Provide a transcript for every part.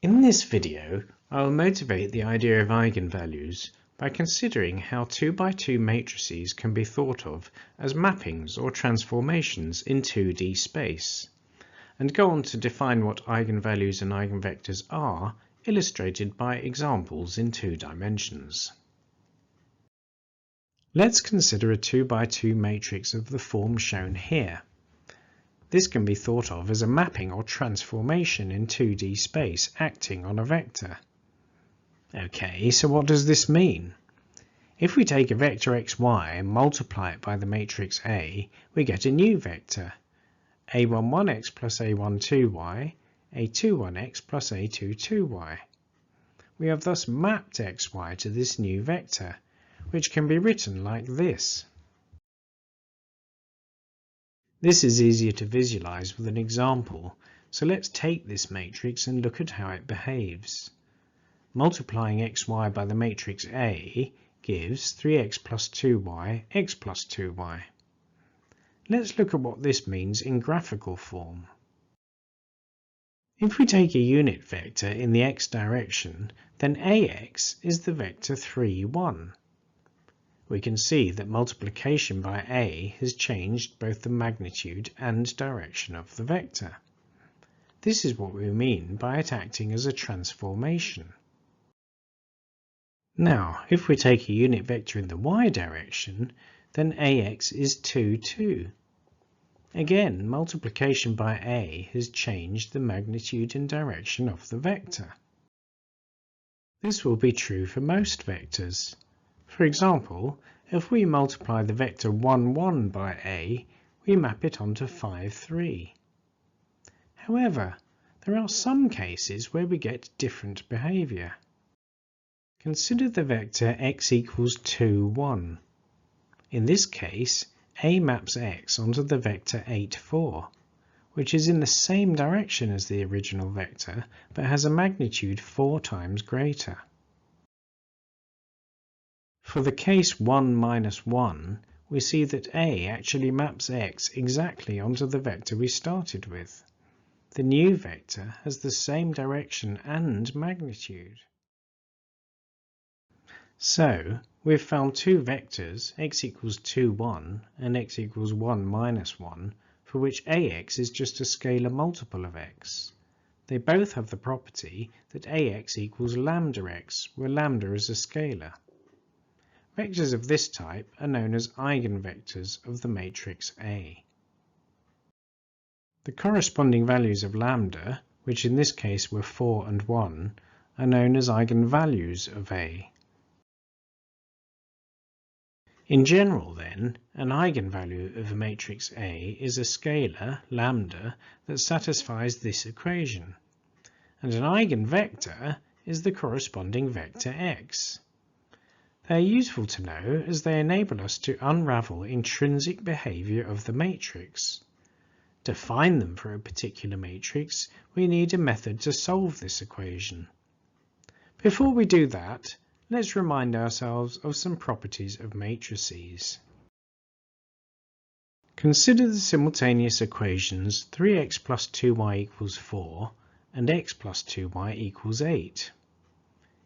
In this video, I will motivate the idea of eigenvalues by considering how 2x2 matrices can be thought of as mappings or transformations in 2D space, and go on to define what eigenvalues and eigenvectors are, illustrated by examples in 2 dimensions. Let's consider a 2x2 matrix of the form shown here. This can be thought of as a mapping or transformation in 2D space acting on a vector. Okay, so what does this mean? If we take a vector xy and multiply it by the matrix A, we get a new vector, a11x plus a12y, a21x plus a22y. We have thus mapped xy to this new vector, which can be written like this. This is easier to visualize with an example, so let's take this matrix and look at how it behaves. Multiplying xy by the matrix A gives 3x plus 2y, x plus 2y. Let's look at what this means in graphical form. If we take a unit vector in the x direction, then ax is the vector 3, 1. We can see that multiplication by A has changed both the magnitude and direction of the vector. This is what we mean by it acting as a transformation. Now, if we take a unit vector in the y direction, then AX is 2, 2. Again, multiplication by A has changed the magnitude and direction of the vector. This will be true for most vectors. For example, if we multiply the vector 1, 1 by A, we map it onto 5, 3. However, there are some cases where we get different behavior. Consider the vector x equals 2, 1. In this case, A maps x onto the vector 8, 4, which is in the same direction as the original vector, but has a magnitude 4 times greater. For the case 1 minus 1, we see that A actually maps x exactly onto the vector we started with. The new vector has the same direction and magnitude. So, we've found two vectors, x equals 2, 1 and x equals 1 minus 1, for which ax is just a scalar multiple of x. They both have the property that ax equals lambda x, where lambda is a scalar. Vectors of this type are known as eigenvectors of the matrix A. The corresponding values of lambda, which in this case were 4 and 1, are known as eigenvalues of A. In general, then, an eigenvalue of a matrix A is a scalar, lambda, that satisfies this equation, and an eigenvector is the corresponding vector x. They are useful to know as they enable us to unravel intrinsic behavior of the matrix. To find them for a particular matrix, we need a method to solve this equation. Before we do that, let's remind ourselves of some properties of matrices. Consider the simultaneous equations 3x plus 2y equals 4 and x plus 2y equals 8.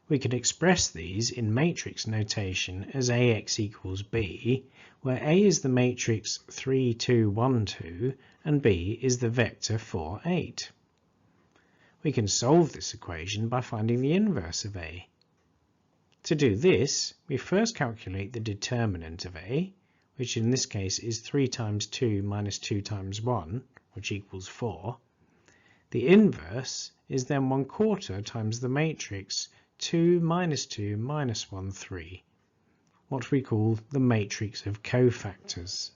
We can express these in matrix notation as AX equals B, where A is the matrix 3, 2, 1, 2 and B is the vector 4, 8. We can solve this equation by finding the inverse of A. To do this, we first calculate the determinant of A, which in this case is 3 times 2 minus 2 times 1, which equals 4. The inverse is then 1/4 times the matrix 2 minus 2 minus 1, 3, what we call the matrix of cofactors.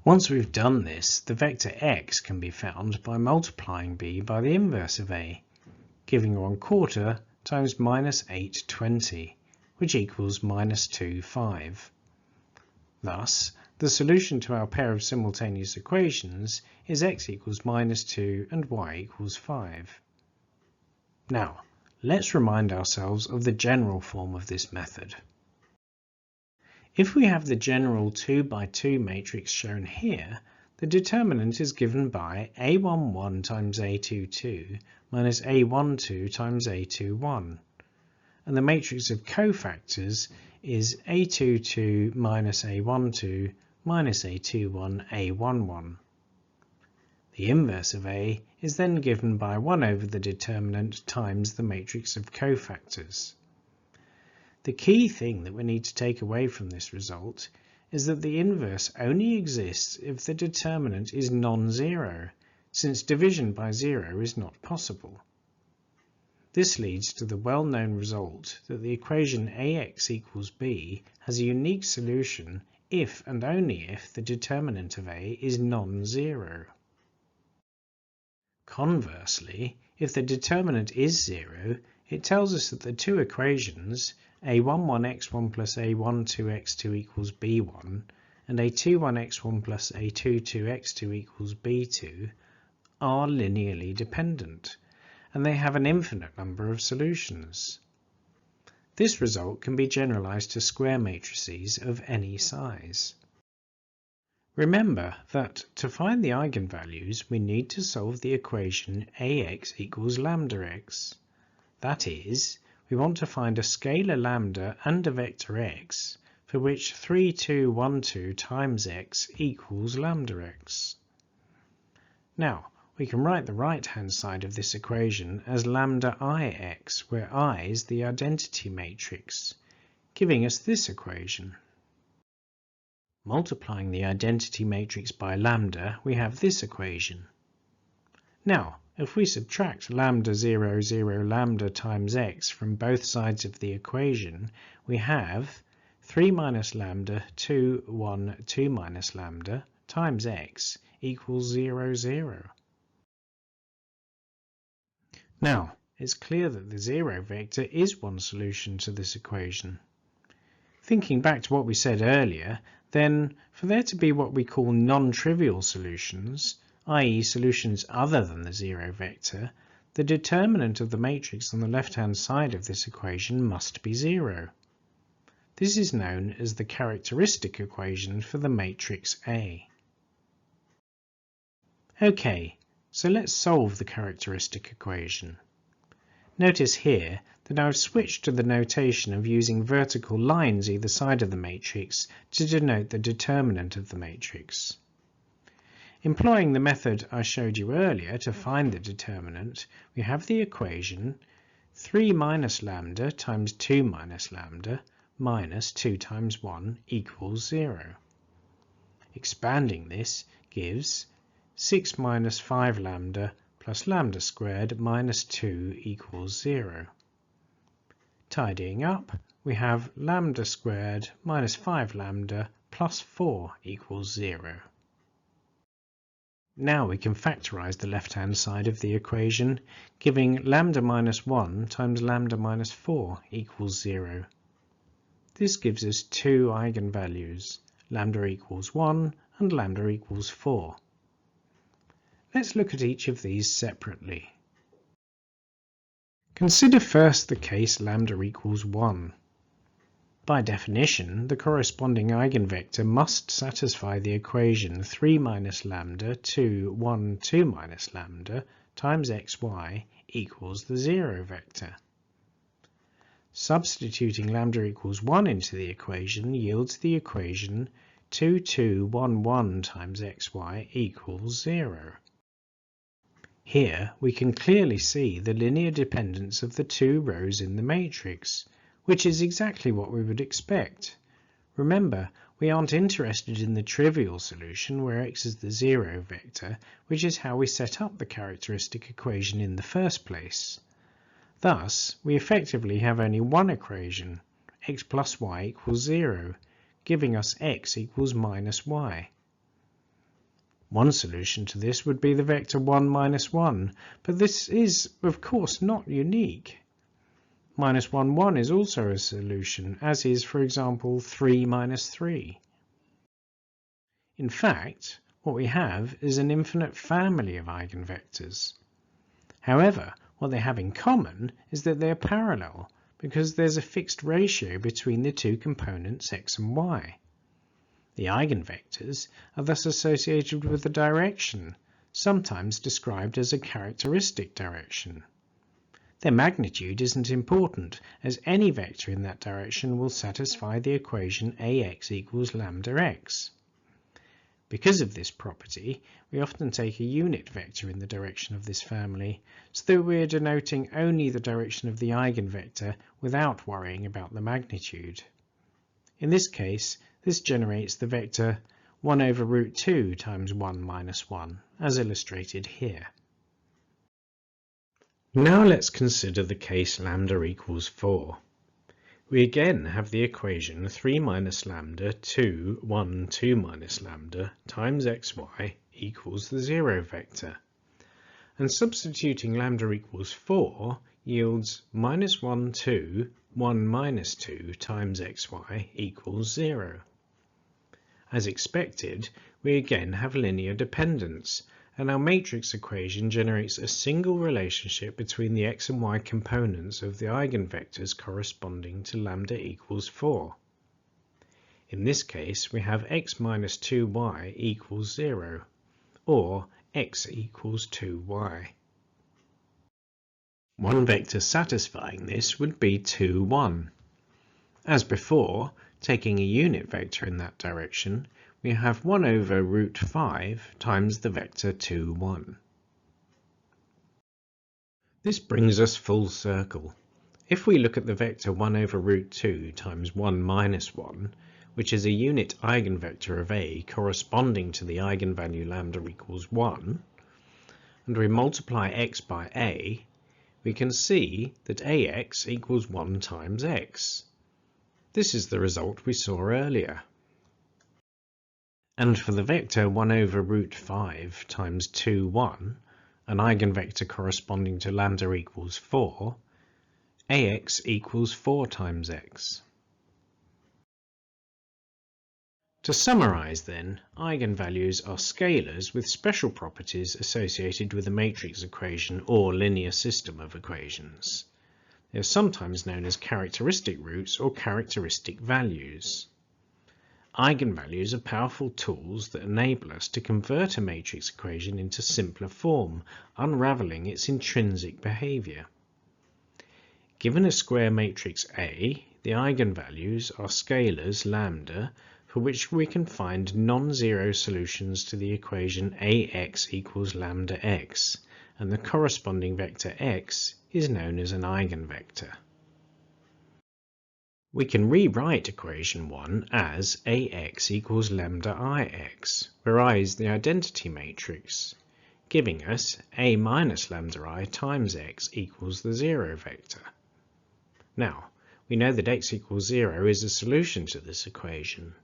Once we've done this, the vector x can be found by multiplying b by the inverse of a, giving 1/4 times minus 8, 20, which equals minus 2, 5. Thus, the solution to our pair of simultaneous equations is x equals minus 2 and y equals 5. Now, let's remind ourselves of the general form of this method. If we have the general 2x2 matrix shown here, the determinant is given by A11 times A22 minus A12 times A21, and the matrix of cofactors is A22 minus A12 minus A21 A11. The inverse of A is then given by 1 over the determinant times the matrix of cofactors. The key thing that we need to take away from this result is that the inverse only exists if the determinant is non-zero, since division by 0 is not possible. This leads to the well-known result that the equation AX equals B has a unique solution if and only if the determinant of A is non-zero. Conversely, if the determinant is 0, it tells us that the two equations A11x1 plus A12x2 equals B1 and A21x1 plus A22x2 equals B2 are linearly dependent, and they have an infinite number of solutions. This result can be generalized to square matrices of any size. Remember that to find the eigenvalues we need to solve the equation Ax equals lambda x. That is, we want to find a scalar lambda and a vector x for which 3, 2, 1, 2 times x equals lambda x. Now, we can write the right-hand side of this equation as lambda ix, where I is the identity matrix, giving us this equation. Multiplying the identity matrix by lambda, we have this equation. Now, if we subtract lambda 0, 0 lambda times x from both sides of the equation, we have 3 minus lambda 2, 1, 2 minus lambda times x equals 0, 0. Now, it's clear that the 0 vector is one solution to this equation. Thinking back to what we said earlier, then for there to be what we call non-trivial solutions, i.e. solutions other than the 0 vector, the determinant of the matrix on the left-hand side of this equation must be 0. This is known as the characteristic equation for the matrix A. Okay, so let's solve the characteristic equation. Notice here that I've switched to the notation of using vertical lines either side of the matrix to denote the determinant of the matrix. Employing the method I showed you earlier to find the determinant, we have the equation 3 minus lambda times 2 minus lambda minus 2 times 1 equals 0. Expanding this gives 6 minus 5 lambda plus lambda squared minus 2 equals 0. Tidying up, we have lambda squared minus 5 lambda plus 4 equals 0. Now we can factorize the left-hand side of the equation, giving lambda minus 1 times lambda minus 4 equals 0. This gives us two eigenvalues, lambda equals 1 and lambda equals 4. Let's look at each of these separately. Consider first the case lambda equals 1. By definition, the corresponding eigenvector must satisfy the equation 3 minus lambda 2, 1, 2 minus lambda times xy equals the 0 vector. Substituting lambda equals 1 into the equation yields the equation 2, 2, 1, 1 times xy equals 0. Here we can clearly see the linear dependence of the two rows in the matrix, which is exactly what we would expect. Remember, we aren't interested in the trivial solution where x is the 0 vector, which is how we set up the characteristic equation in the first place. Thus, we effectively have only one equation, x plus y equals 0, giving us x equals minus y. One solution to this would be the vector 1 minus 1, but this is, of course, not unique. Minus 1, 1 is also a solution, as is, for example, 3 minus 3. In fact, what we have is an infinite family of eigenvectors. However, what they have in common is that they are parallel, because there's a fixed ratio between the two components x and y. The eigenvectors are thus associated with a direction, sometimes described as a characteristic direction. Their magnitude isn't important, as any vector in that direction will satisfy the equation ax equals lambda x. Because of this property, we often take a unit vector in the direction of this family, so that we are denoting only the direction of the eigenvector without worrying about the magnitude. In this case, this generates the vector 1 over root 2 times 1 minus 1, as illustrated here. Now let's consider the case lambda equals 4. We again have the equation 3 minus lambda 2, 1, 2 minus lambda times xy equals the 0 vector. And substituting lambda equals 4 yields minus 1, 2, 1 minus 2 times xy equals 0. As expected, we again have linear dependence, and our matrix equation generates a single relationship between the x and y components of the eigenvectors corresponding to lambda equals 4. In this case, we have x minus 2y equals 0, or x equals 2y. One vector satisfying this would be 2, 1. As before, taking a unit vector in that direction, we have 1 over root 5 times the vector 2, 1. This brings us full circle. If we look at the vector 1 over root 2 times 1 minus 1, which is a unit eigenvector of A corresponding to the eigenvalue lambda equals 1, and we multiply x by A, we can see that ax equals 1 times x. This is the result we saw earlier. And for the vector 1 over root 5 times 2, 1, an eigenvector corresponding to lambda equals 4, ax equals 4 times x. To summarize then, eigenvalues are scalars with special properties associated with a matrix equation or linear system of equations. They are sometimes known as characteristic roots or characteristic values. Eigenvalues are powerful tools that enable us to convert a matrix equation into simpler form, unraveling its intrinsic behavior. Given a square matrix A, the eigenvalues are scalars lambda, for which we can find non-zero solutions to the equation ax equals lambda x, and the corresponding vector x is known as an eigenvector. We can rewrite equation 1 as ax equals lambda ix, where I is the identity matrix, giving us a minus lambda I times x equals the 0 vector. Now, we know that x equals 0 is a solution to this equation.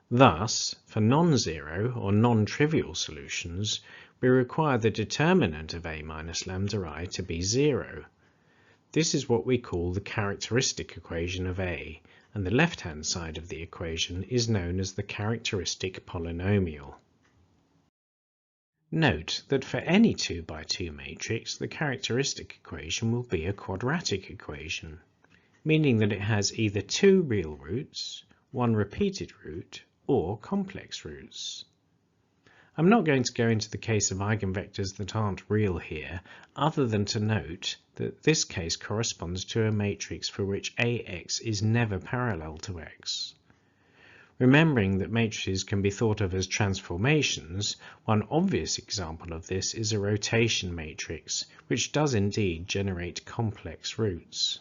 Thus, for non-zero or non-trivial solutions, we require the determinant of a minus lambda I to be 0. This is what we call the characteristic equation of A, and the left-hand side of the equation is known as the characteristic polynomial. Note that for any 2 by 2 matrix, the characteristic equation will be a quadratic equation, meaning that it has either 2 real roots, 1 repeated root, or complex roots. I'm not going to go into the case of eigenvectors that aren't real here, other than to note that this case corresponds to a matrix for which ax is never parallel to x. Remembering that matrices can be thought of as transformations, one obvious example of this is a rotation matrix, which does indeed generate complex roots.